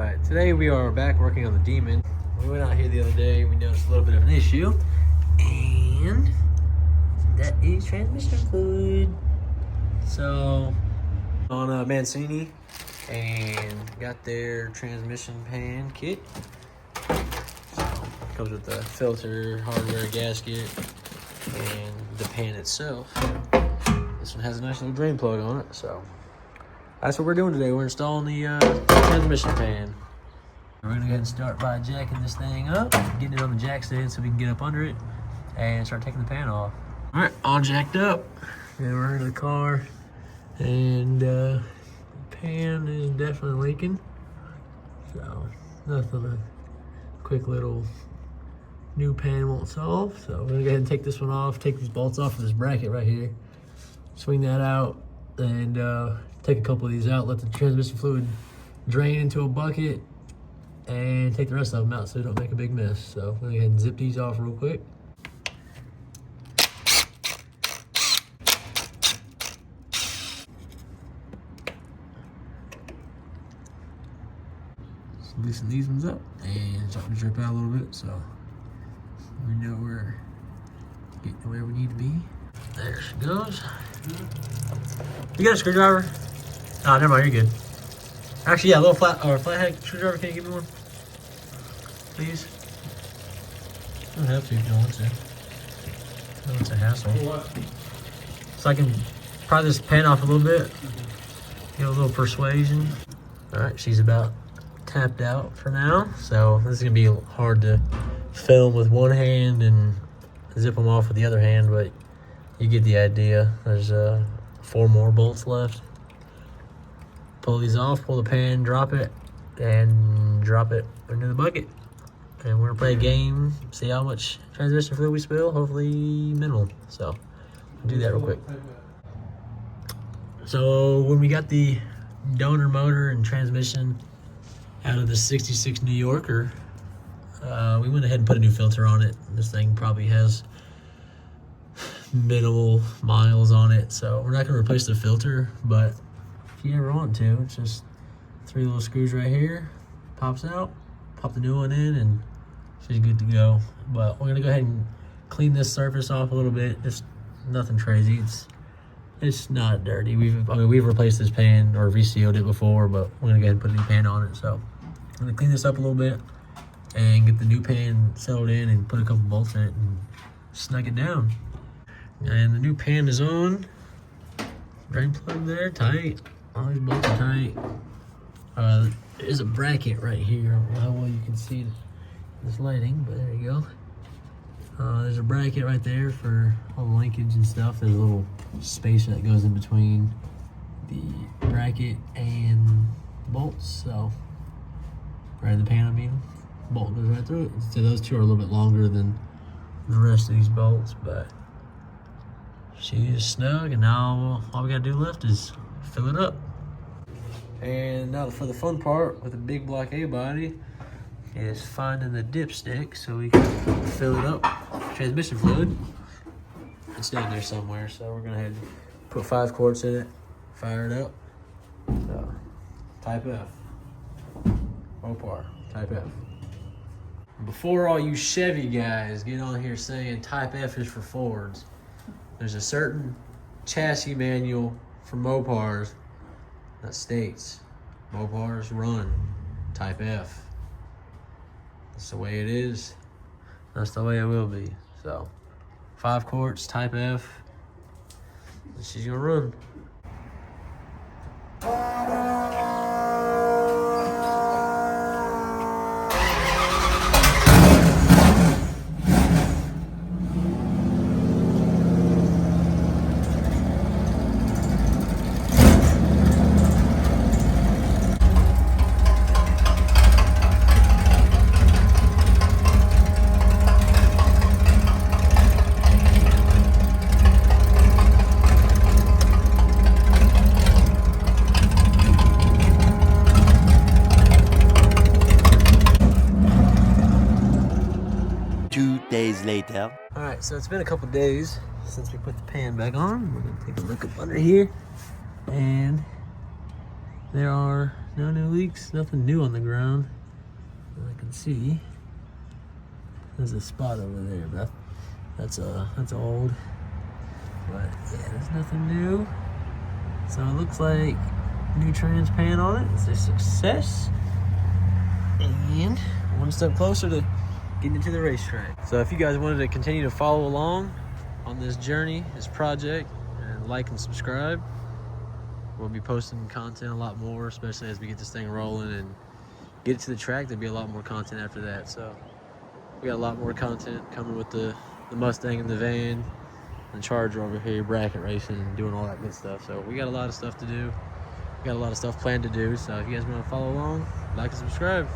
Alright, today we are back working on the Demon. We went out here the other day, we noticed a little bit of an issue, and that is transmission fluid. So, on Mancini, and got their transmission pan kit. So, comes with the filter, hardware, gasket, and the pan itself. This one has a nice little drain plug on it, so that's what we're doing today. We're installing the transmission pan. We're gonna go ahead and start by jacking this thing up, getting it on the jack stand so we can get up under it and start taking the pan off. All right, all jacked up. And we're in the car, and the pan is definitely leaking. So nothing a quick little new pan won't solve. So we're gonna go ahead and take this one off, take these bolts off of this bracket right here, swing that out, and take a couple of these out, let the transmission fluid drain into a bucket, and take the rest of them out so they don't make a big mess. So I'm gonna go ahead and zip these off real quick. Just loosen these ones up and start to drip out a little bit so we know we're getting to where we need to be. There she goes. You got a screwdriver? Oh, never mind, you're good. Actually, yeah, a little flathead screwdriver. Can you give me one, please? You don't have to if you don't want to. I know it's a hassle. So I can pry this pan off a little bit. Get a little persuasion. All right, she's about tapped out for now. So this is gonna be hard to film with one hand and zip them off with the other hand, but you get the idea. There's 4 more bolts left. Pull these off, pull the pan, drop it, and drop it into the bucket. And we're gonna play a game, see how much transmission fluid we spill, hopefully minimal. So I'll do that real quick. So when we got the donor motor and transmission out of the 66 New Yorker, we went ahead and put a new filter on it. This thing probably has minimal miles on it, so we're not gonna replace the filter, but if you ever want to, it's just 3 little screws right here, pops out, pop the new one in, and she's good to go. But we're gonna go ahead and clean this surface off a little bit, just nothing crazy. It's not dirty. We've replaced this pan or resealed it before, but we're gonna go ahead and put a new pan on it. So I'm gonna clean this up a little bit and get the new pan settled in and put a couple bolts in it and snug it down. And the new pan is on. Drain plug there, tight. All these bolts are tight. There's a bracket right here. I don't know how well you can see this lighting, but there you go. There's a bracket right there for all the linkage and stuff. There's a little space that goes in between the bracket and the bolts. So, right in the pan, I mean, bolt goes right through it. So those two are a little bit longer than the rest of these bolts, but she's snug, and now all we gotta do left is fill it up. And now for the fun part with the big block A body is finding the dipstick so we can fill it up. Transmission fluid. It's down there somewhere, so we're gonna head put 5 quarts in it, fire it up. So, type F. Mopar, type F. Before all you Chevy guys get on here saying type F is for Fords, there's a certain chassis manual for Mopars that states Mopars run type F. That's the way it is. That's the way it will be. So 5 quarts, type F. She's gonna run. Days later. All right, so it's been a couple days since we put the pan back on. We're gonna take a look up under here, and there are No new leaks, nothing new on the ground that I can see. There's a spot over there, but that's old. But yeah, there's nothing new. So it looks like new trans pan on it. It's a success. And one step closer to getting into the racetrack. So if you guys wanted to continue to follow along on this journey, this project, and like and subscribe, we'll be posting content a lot more, especially as we get this thing rolling and get it to the track. There'll be a lot more content after that. So we got a lot more content coming with the Mustang and the van and Charger over here, bracket racing and doing all that good stuff. So we got a lot of stuff to do. We got a lot of stuff planned to do. So if you guys want to follow along, like and subscribe.